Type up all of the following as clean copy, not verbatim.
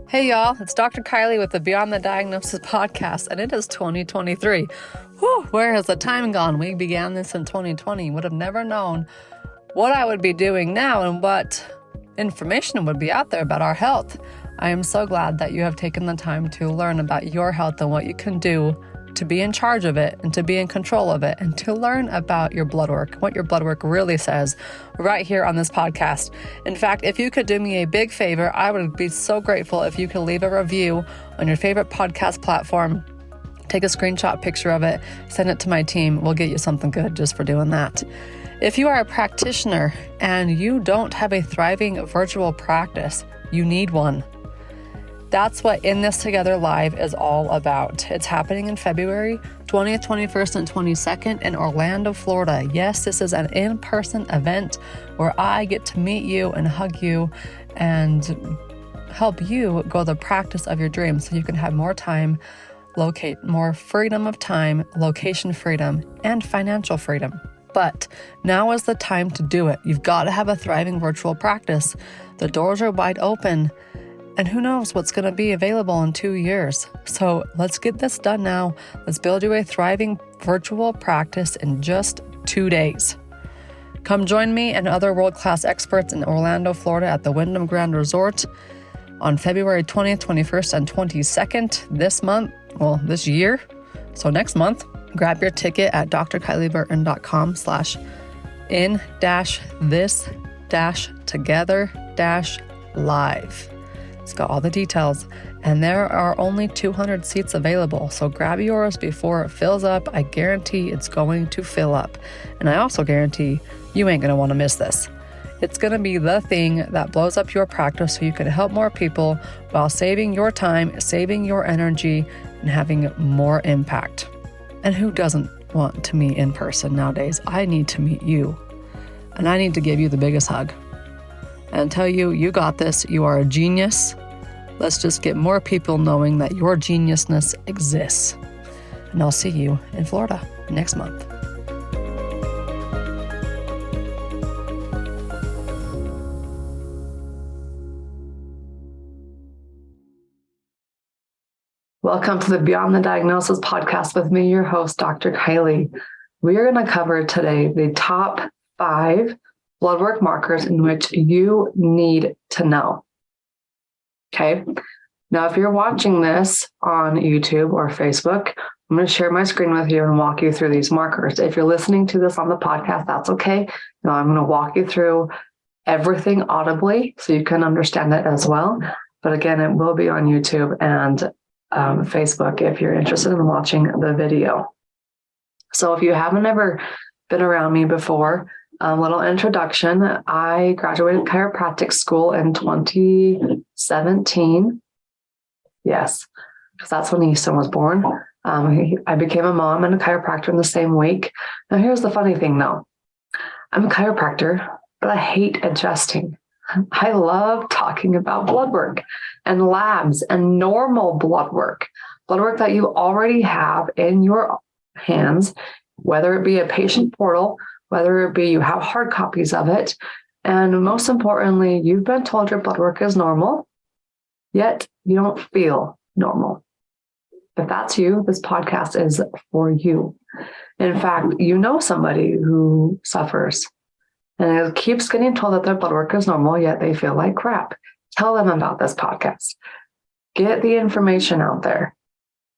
Hey y'all, it's Dr. Kylie with the Beyond the Diagnosis podcast, and it is 2023. Whew, where has the time gone? We began this in 2020. Would have never known what I would be doing now and what information would be out there about our health. I am so glad that you have taken the time to learn about your health and what you can do to be in charge of it and to be in control of it and to learn about your blood work, what your blood work really says right here on this podcast. In fact, if you could do me a big favor, I would be so grateful if you could leave a review on your favorite podcast platform. Take a screenshot picture of it, send it to my team. We'll get you something good just for doing that. If you are a practitioner and you don't have a thriving virtual practice, you need one. That's what In This Together Live is all about. It's happening in February 20th, 21st, and 22nd in Orlando, Florida. Yes, this is an in-person event where I get to meet you and hug you and help you go the practice of your dreams so you can have more time, locate more freedom of time, location freedom, and financial freedom. But now is the time to do it. You've got to have a thriving virtual practice. The doors are wide open. And who knows what's going to be available in 2 years. So let's get this done now. Let's build you a thriving virtual practice in just 2 days. Come join me and other world-class experts in Orlando, Florida at the Wyndham Grand Resort on February 20th, 21st, and 22nd this year. So next month, grab your ticket at drkylieburton.com/in-this-together-live. It's got all the details, and there are only 200 seats available, so grab yours before it fills up. I guarantee it's going to fill up, and I also guarantee you ain't going to want to miss this. It's going to be the thing that blows up your practice so you can help more people while saving your time, saving your energy, and having more impact. And who doesn't want to meet in person nowadays? I need to meet you, and I need to give you the biggest hug and tell you, you got this, you are a genius. Let's just get more people knowing that your geniusness exists. And I'll see you in Florida next month. Welcome to the Beyond the Diagnosis podcast with me, your host, Dr. Kylie. We are going to cover today the top 5 blood work markers in which you need to know. Okay. Now, if you're watching this on YouTube or Facebook, I'm going to share my screen with you and walk you through these markers. If you're listening to this on the podcast, that's okay. Now, I'm going to walk you through everything audibly so you can understand it as well. But again, it will be on YouTube and Facebook if you're interested in watching the video. So if you haven't ever been around me before, a little introduction. I graduated chiropractic school in 2017. Yes, because that's when Easton was born. I became a mom and a chiropractor in the same week. Now, here's the funny thing, though. I'm a chiropractor, but I hate adjusting. I love talking about blood work and labs and normal blood work that you already have in your hands, whether it be a patient portal, whether it be you have hard copies of it, and most importantly, you've been told your blood work is normal, yet you don't feel normal. If that's you, this podcast is for you. In fact, you know somebody who suffers and keeps getting told that their blood work is normal, yet they feel like crap. Tell them about this podcast. Get the information out there.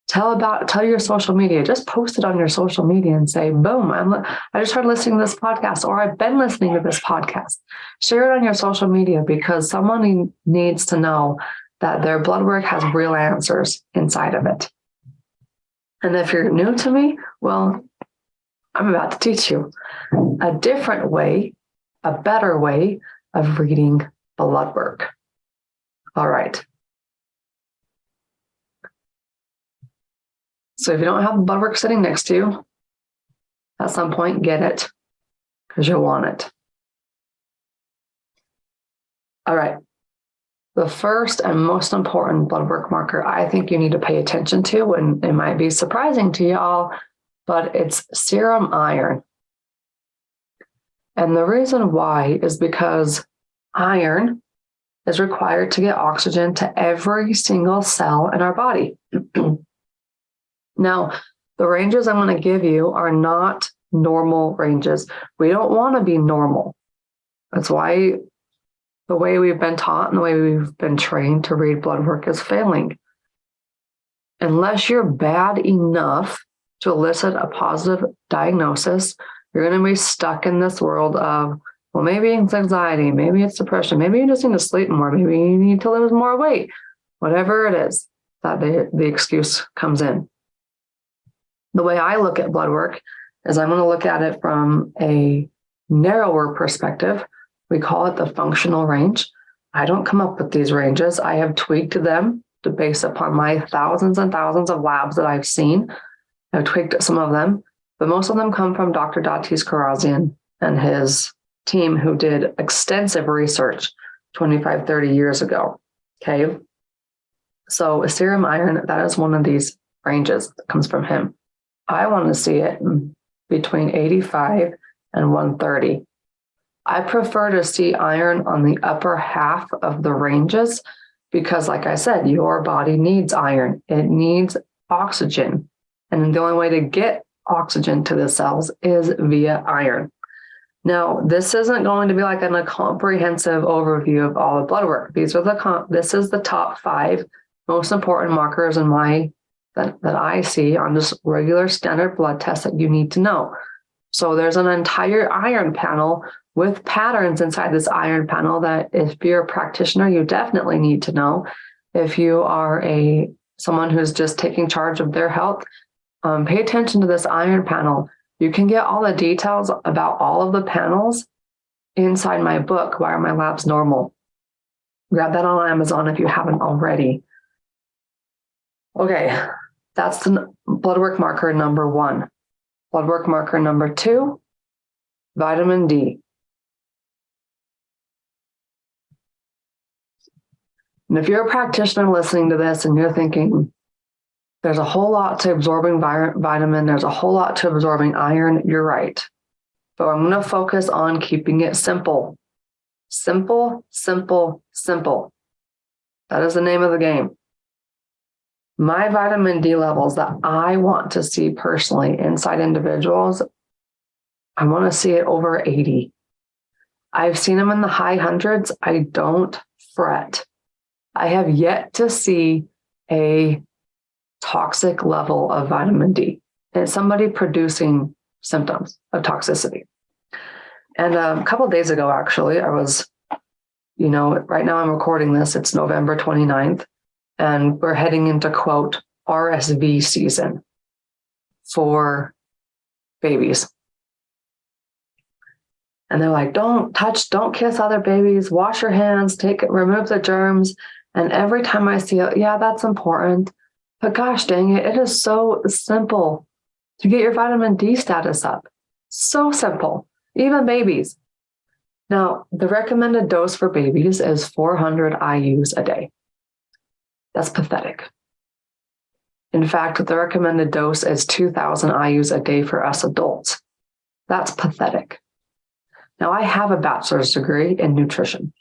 Tell your social media. Just post it on your social media and say, boom, I just started listening to this podcast, or I've been listening to this podcast. Share it on your social media because someone needs to know that their blood work has real answers inside of it. And if you're new to me, well, I'm about to teach you a different way, a better way of reading blood work. All right. So if you don't have blood work sitting next to you, at some point, get it because you'll want it. All right. The first and most important blood work marker I think you need to pay attention to, and it might be surprising to y'all, but it's serum iron. And the reason why is because iron is required to get oxygen to every single cell in our body. Now, the ranges I'm going to give you are not normal ranges. We don't want to be normal. That's why the way we've been taught and the way we've been trained to read blood work is failing. Unless you're bad enough to elicit a positive diagnosis, you're going to be stuck in this world of, well, maybe it's anxiety, maybe it's depression, maybe you just need to sleep more, maybe you need to lose more weight, whatever it is that the excuse comes in. The way I look at blood work is I'm going to look at it from a narrower perspective. We call it the functional range. I don't come up with these ranges. I have tweaked them to base upon my thousands and thousands of labs that I've seen. I've tweaked some of them, but most of them come from Dr. Datis Karazian and his team who did extensive research 25, 30 years ago. Okay. So serum iron, that is one of these ranges that comes from him. I want to see it between 85 and 130. I prefer to see iron on the upper half of the ranges because, like I said, your body needs iron. It needs oxygen. And the only way to get oxygen to the cells is via iron. Now, this isn't going to be like a comprehensive overview of all the blood work. This is the top 5 most important markers in that I see on just regular standard blood tests that you need to know. So there's an entire iron panel with patterns inside this iron panel that if you're a practitioner, you definitely need to know. If you are someone who's just taking charge of their health, pay attention to this iron panel. You can get all the details about all of the panels inside my book, Why Are My Labs Normal? Grab that on Amazon if you haven't already. Okay, that's the blood work marker number 1. Blood work marker number 2, vitamin D. And if you're a practitioner listening to this and you're thinking, there's a whole lot to absorbing vitamin, there's a whole lot to absorbing iron, you're right. But I'm going to focus on keeping it simple. Simple, simple, simple. That is the name of the game. My vitamin D levels that I want to see personally inside individuals, I want to see it over 80. I've seen them in the high hundreds. I don't fret. I have yet to see a toxic level of vitamin D and somebody producing symptoms of toxicity. And a couple of days ago, actually, I was, right now I'm recording this, it's November 29th, and we're heading into, quote, RSV season for babies. And they're like, don't kiss other babies, wash your hands, remove the germs. And every time I see it, yeah, that's important. But gosh dang it, it is so simple to get your vitamin D status up. So simple, even babies. Now, the recommended dose for babies is 400 IUs a day. That's pathetic. In fact, the recommended dose is 2,000 IUs a day for us adults. That's pathetic. Now, I have a bachelor's degree in nutrition.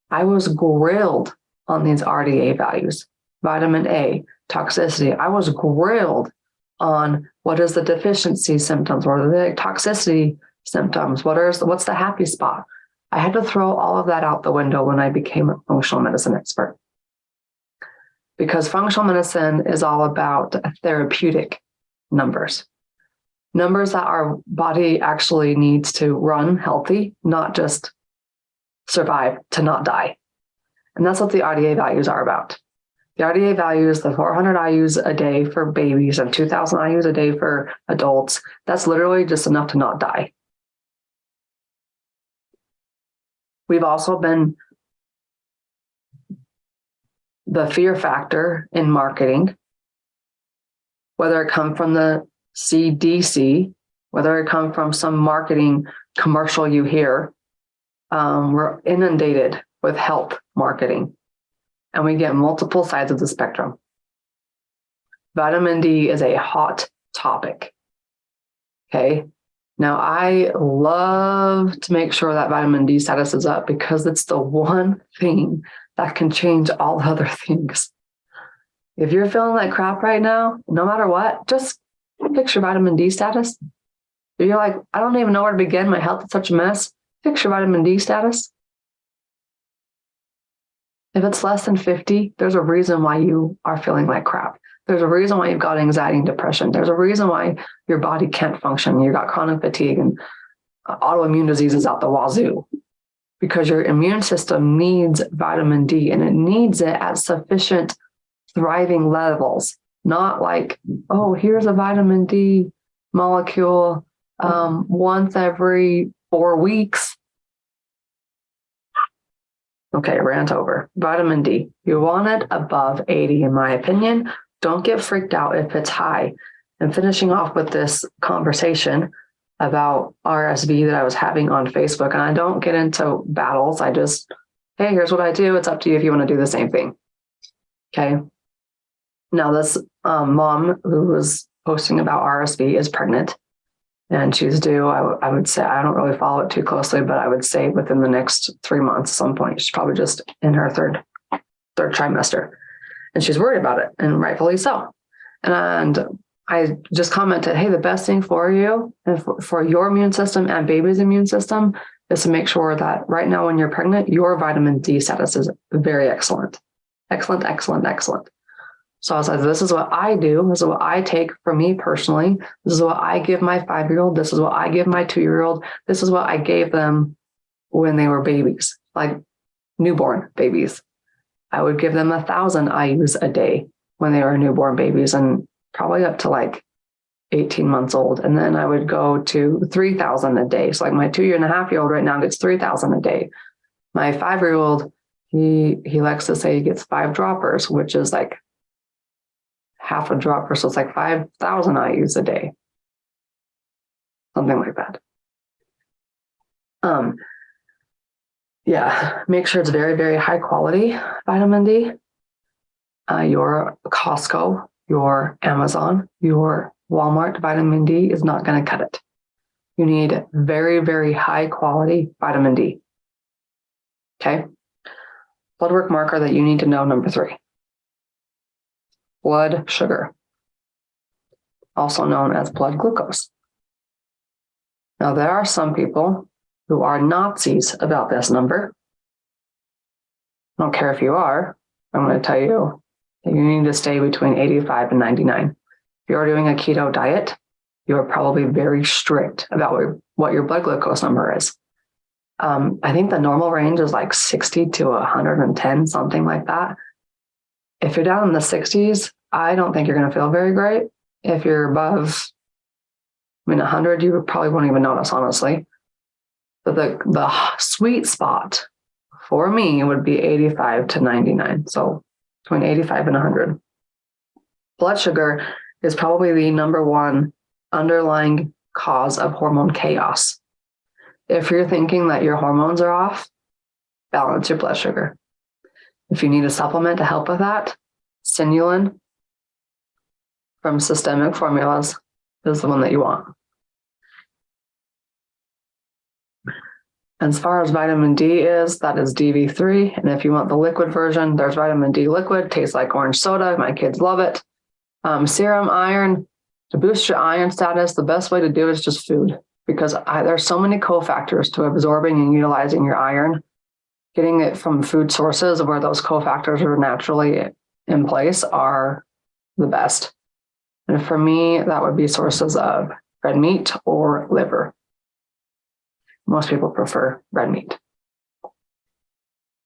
I was grilled on these RDA values, vitamin A, toxicity. I was grilled on what is the deficiency symptoms, what are the toxicity symptoms, what's the happy spot. I had to throw all of that out the window when I became a functional medicine expert. Because functional medicine is all about therapeutic numbers. Numbers that our body actually needs to run healthy, not just survive to not die. And that's what the RDA values are about. The RDA values, the 400 IUs a day for babies and 2,000 IUs a day for adults, that's literally just enough to not die. We've also been the fear factor in marketing, whether it come from the CDC, whether it come from some marketing commercial you hear, we're inundated with health marketing, and we get multiple sides of the spectrum. Vitamin D is a hot topic. Okay. Now, I love to make sure that vitamin D status is up because it's the one thing that can change all other things. If you're feeling like crap right now, no matter what, just fix your vitamin D status. If you're like, I don't even know where to begin, my health is such a mess, fix your vitamin D status. If it's less than 50, there's a reason why you are feeling like crap. There's a reason why you've got anxiety and depression. There's a reason why your body can't function. You've got chronic fatigue and autoimmune diseases out the wazoo, because your immune system needs vitamin D, and it needs it at sufficient thriving levels, not like, oh, here's a vitamin D molecule once every 4 weeks. Okay, rant over. Vitamin D, you want it above 80, in my opinion. Don't get freaked out if it's high. And finishing off with this conversation about RSV that I was having on Facebook, and I don't get into battles. I just, hey, here's what I do. It's up to you if you want to do the same thing. Okay. Now, this mom who was posting about RSV is pregnant, and she's due, I would say, I don't really follow it too closely, but I would say within the next 3 months at some point. She's probably just in her third trimester, and she's worried about it, and rightfully so. And I just commented, hey, the best thing for you and for your immune system and baby's immune system is to make sure that right now when you're pregnant, your vitamin D status is very excellent. Excellent, excellent, excellent. So I was like, this is what I do. This is what I take for me personally. This is what I give my 5-year-old. This is what I give my 2-year-old. This is what I gave them when they were babies, like newborn babies. I would give them 1,000 IUs a day when they were newborn babies, and probably up to like 18 months old. And then I would go to 3,000 a day. So like my 2.5-year-old right now gets 3,000 a day. My 5-year-old, he likes to say he gets 5 droppers, which is like half a dropper. So it's like 5,000 IUs a day. Something like that. Yeah, make sure it's very, very high quality vitamin D. Your Costco, your Amazon, your Walmart vitamin D is not going to cut it. You need very, very high quality vitamin D. Okay. Blood work marker that you need to know, number 3. Blood sugar, also known as blood glucose. Now, there are some people who are Nazis about this number. I don't care if you are. I'm going to tell you that you need to stay between 85 and 99. If you're doing a keto diet, you are probably very strict about what your blood glucose number is. I think the normal range is like 60 to 110, something like that. If you're down in the 60s, I don't think you're going to feel very great. If you're above, 100, you probably won't even notice, honestly. But the sweet spot for me would be 85 to 99. So between 85 and 100. Blood sugar is probably the number one underlying cause of hormone chaos. If you're thinking that your hormones are off, balance your blood sugar. If you need a supplement to help with that, Sinulin from Systemic Formulas is the one that you want. As far as vitamin D is, that is DV3. And if you want the liquid version, there's vitamin D liquid, tastes like orange soda. My kids love it. Serum iron, to boost your iron status, the best way to do it is just food, because there's so many cofactors to absorbing and utilizing your iron. Getting it from food sources where those cofactors are naturally in place are the best. And for me, that would be sources of red meat or liver. Most people prefer red meat.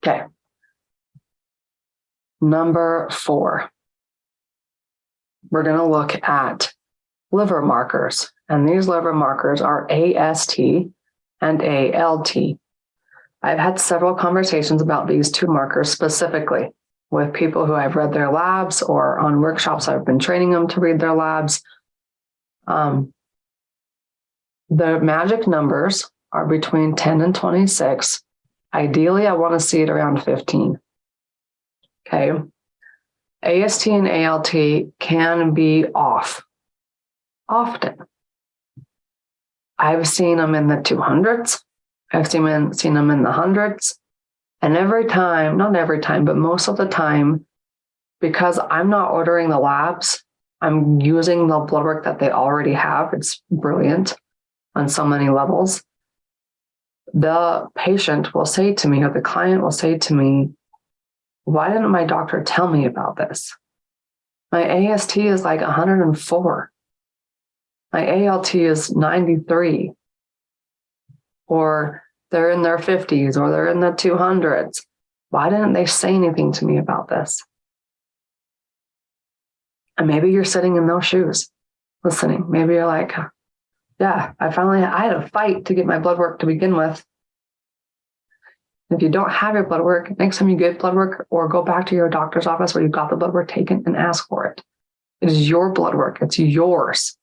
Okay. Number 4. We're going to look at liver markers. And these liver markers are AST and ALT. I've had several conversations about these 2 markers specifically with people who I've read their labs, or on workshops I've been training them to read their labs. The magic numbers are between 10 and 26. Ideally, I want to see it around 15. Okay. AST and ALT can be off often. I've seen them in the 200s. I've seen them in the hundreds. And every time, not every time, but most of the time, because I'm not ordering the labs, I'm using the blood work that they already have. It's brilliant on so many levels. The patient will say to me, or the client will say to me, why didn't my doctor tell me about this? My AST is like 104. My ALT is 93. Or they're in their 50s, or they're in the 200s. Why didn't they say anything to me about this? And maybe you're sitting in those shoes, listening. Maybe you're like, yeah, I had a fight to get my blood work to begin with. If you don't have your blood work, next time you get blood work, or go back to your doctor's office where you got the blood work taken and ask for it. It is your blood work. It's yours.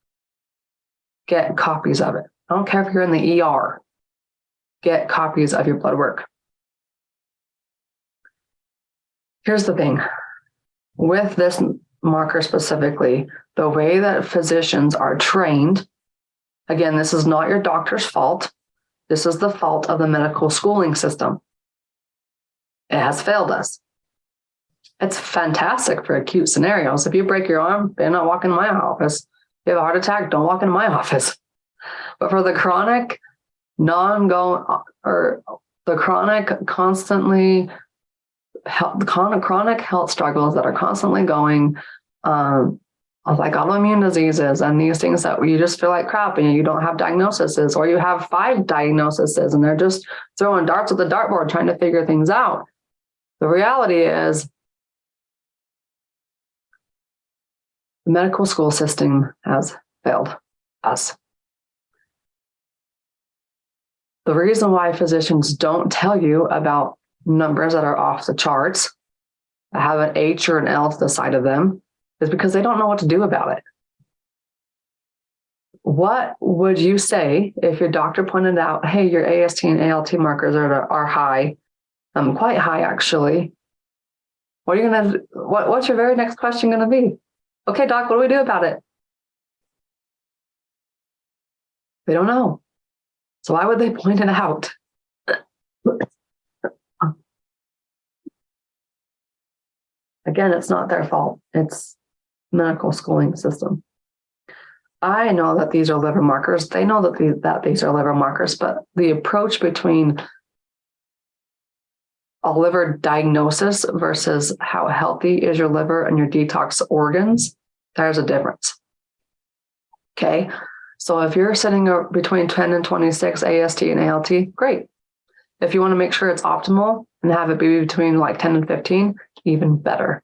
Get copies of it. I don't care if you're in the ER. Get copies of your blood work. Here's the thing. With this marker specifically, the way that physicians are trained, again, this is not your doctor's fault. This is the fault of the medical schooling system. It has failed us. It's fantastic for acute scenarios. If you break your arm, you're not walking in my office. If you have a heart attack, don't walk in my office. But for the chronic, constantly chronic health struggles that are constantly going, like autoimmune diseases and these things that you just feel like crap and you don't have diagnoses, or you have 5 diagnoses and they're just throwing darts at the dartboard trying to figure things out. The reality is the medical school system has failed us. The reason why physicians don't tell you about numbers that are off the charts, that have an H or an L to the side of them, is because they don't know what to do about it. What would you say if your doctor pointed out, hey, your AST and ALT markers are high, quite high actually? What's your very next question going to be? Okay, doc, what do we do about it? They don't know. So why would they point it out? Again, it's not their fault. It's medical schooling system. I know that these are liver markers. They know that these are liver markers, but the approach between a liver diagnosis versus how healthy is your liver and your detox organs, there's a difference. Okay. So if you're sitting between 10 and 26 AST and ALT, great. If you want to make sure it's optimal and have it be between like 10 and 15, even better.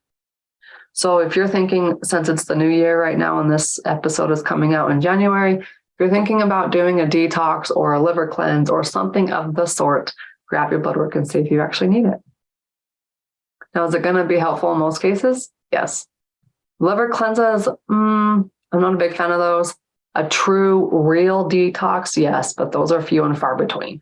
So if you're thinking, since it's the new year right now and this episode is coming out in January, if you're thinking about doing a detox or a liver cleanse or something of the sort, grab your blood work and see if you actually need it. Now, is it going to be helpful in most cases? Yes. Liver cleanses, I'm not a big fan of those. A true, real detox, yes, but those are few and far between.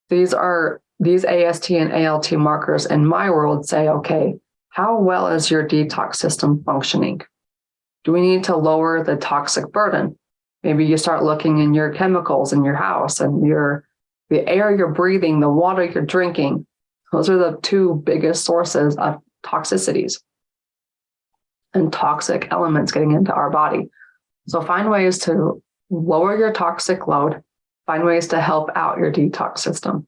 These AST and ALT markers in my world say, okay, how well is your detox system functioning? Do we need to lower the toxic burden? Maybe you start looking in your chemicals in your house and the air you're breathing, the water you're drinking. Those are the 2 biggest sources of toxicities and toxic elements getting into our body. So find ways to lower your toxic load, find ways to help out your detox system.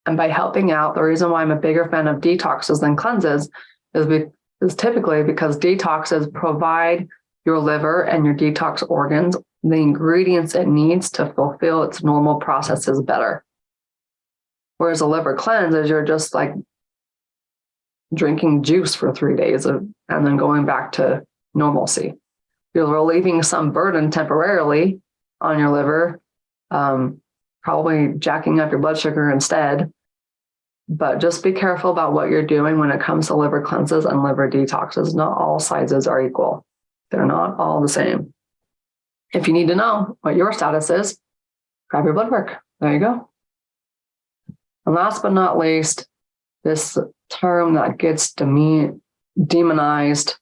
And by helping out, the reason why I'm a bigger fan of detoxes than cleanses is typically because detoxes provide your liver and your detox organs the ingredients it needs to fulfill its normal processes better. Whereas a liver cleanse is you're just like drinking juice for 3 days and then going back to normalcy. You're relieving some burden temporarily on your liver, probably jacking up your blood sugar instead. But just be careful about what you're doing when it comes to liver cleanses and liver detoxes. Not all sizes are equal. They're not all the same. If you need to know what your status is, grab your blood work. There you go. And last but not least, this term that gets demonized,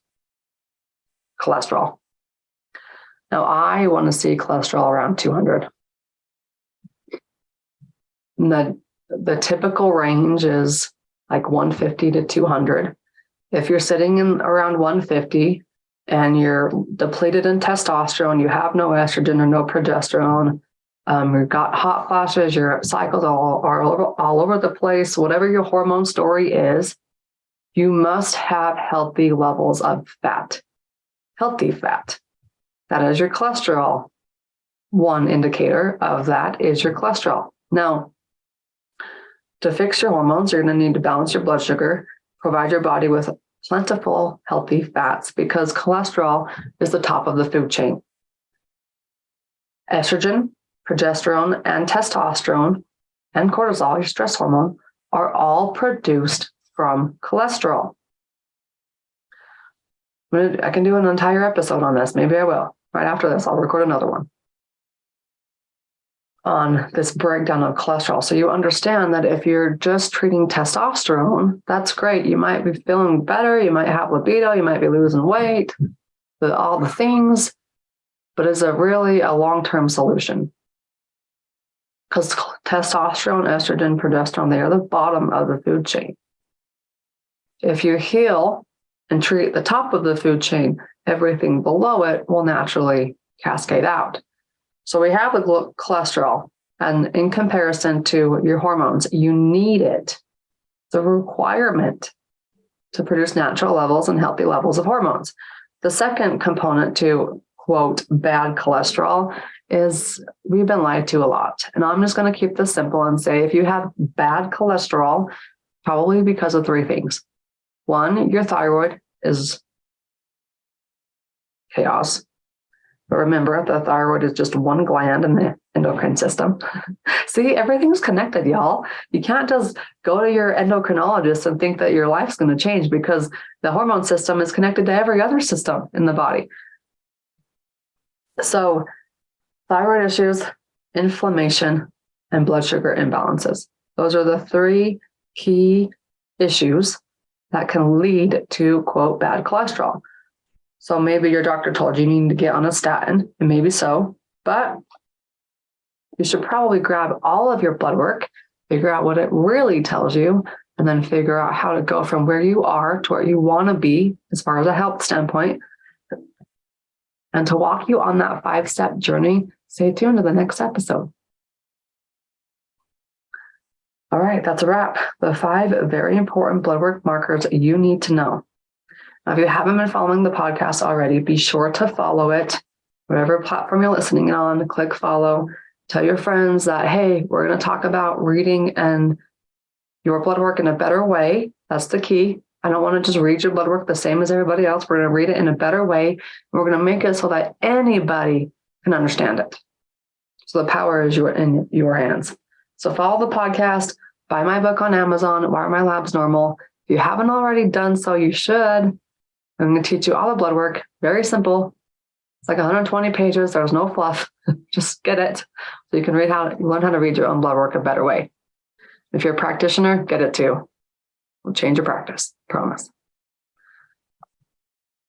cholesterol. Now, I want to see cholesterol around 200. The typical range is like 150 to 200. If you're sitting in around 150 and you're depleted in testosterone, you have no estrogen or no progesterone, you've got hot flashes, your cycles are all over the place, whatever your hormone story is, you must have healthy levels of fat, healthy fat. That is your cholesterol. One indicator of that is your cholesterol. Now, to fix your hormones, you're going to need to balance your blood sugar, provide your body with plentiful, healthy fats, because cholesterol is the top of the food chain. Estrogen, progesterone, and testosterone, and cortisol, your stress hormone, are all produced from cholesterol. I can do an entire episode on this. Maybe I will. Right after this, I'll record another one on this breakdown of cholesterol. So you understand that if you're just treating testosterone, that's great. You might be feeling better. You might have libido. You might be losing weight, all the things. But is it really a long-term solution? Because testosterone, estrogen, progesterone, they are the bottom of the food chain. If you heal and treat the top of the food chain, everything below it will naturally cascade out. So we have the cholesterol, and in comparison to your hormones, you need it. The requirement to produce natural levels and healthy levels of hormones. The second component to, quote, bad cholesterol is we've been lied to a lot. And I'm just going to keep this simple and say if you have bad cholesterol, probably because of three things. One, your thyroid is chaos. But remember, the thyroid is just one gland in the endocrine system. See, everything's connected, y'all. You can't just go to your endocrinologist and think that your life's going to change, because the hormone system is connected to every other system in the body. So thyroid issues, inflammation, and blood sugar imbalances. Those are the three key issues that can lead to, quote, bad cholesterol. So maybe your doctor told you need to get on a statin, and maybe so, but you should probably grab all of your blood work, figure out what it really tells you, and then figure out how to go from where you are to where you want to be as far as a health standpoint. And to walk you on that 5-step journey, stay tuned to the next episode. All right, that's a wrap. The 5 very important blood work markers you need to know. Now, if you haven't been following the podcast already, be sure to follow it. Whatever platform you're listening on, click follow. Tell your friends that, hey, we're going to talk about reading and your blood work in a better way. That's the key. I don't want to just read your blood work the same as everybody else. We're going to read it in a better way. And we're going to make it so that anybody can understand it. So the power is in your hands. So follow the podcast, buy my book on Amazon, Why Are My Labs Normal? If you haven't already done so, you should. I'm going to teach you all the blood work. Very simple. It's like 120 pages. There's no fluff. Just get it. So you can learn how to read your own blood work a better way. If you're a practitioner, get it too. We'll change your practice. Promise.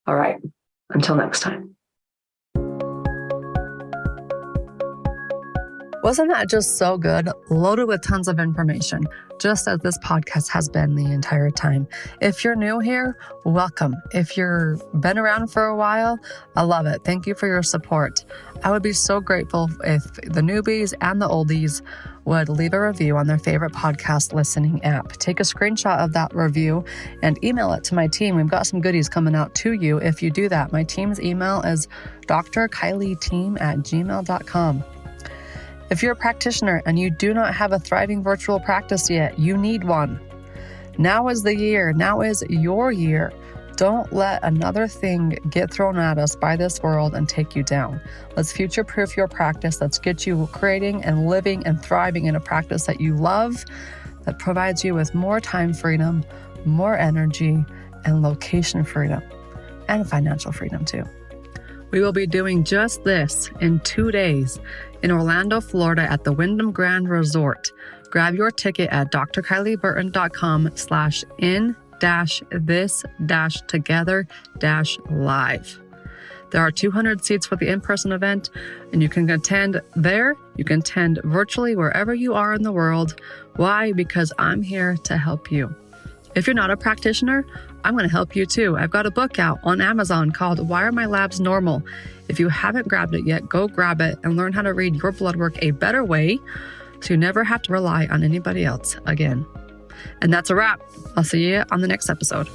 All right. Until next time. Wasn't that just so good? Loaded with tons of information, just as this podcast has been the entire time. If you're new here, welcome. If you've been around for a while, I love it. Thank you for your support. I would be so grateful if the newbies and the oldies would leave a review on their favorite podcast listening app. Take a screenshot of that review and email it to my team. We've got some goodies coming out to you if you do that. My team's email is drkylieteam@gmail.com. If you're a practitioner and you do not have a thriving virtual practice yet, you need one. Now is the year. Now is your year. Don't let another thing get thrown at us by this world and take you down. Let's future-proof your practice. Let's get you creating and living and thriving in a practice that you love, that provides you with more time freedom, more energy, and location freedom, and financial freedom too. We will be doing just this in 2 days in Orlando, Florida at the Wyndham Grand Resort. Grab your ticket at drkylieburton.com/in-this-together-live. There are 200 seats for the in-person event, and you can attend there You can tend virtually wherever you are in the world. Why? Because I'm here to help you. If you're not a practitioner, I'm going to help you too. I've got a book out on Amazon called Why Are My Labs Normal? If you haven't grabbed it yet, go grab it and learn how to read your blood work a better way so you never have to rely on anybody else again. And that's a wrap. I'll see you on the next episode.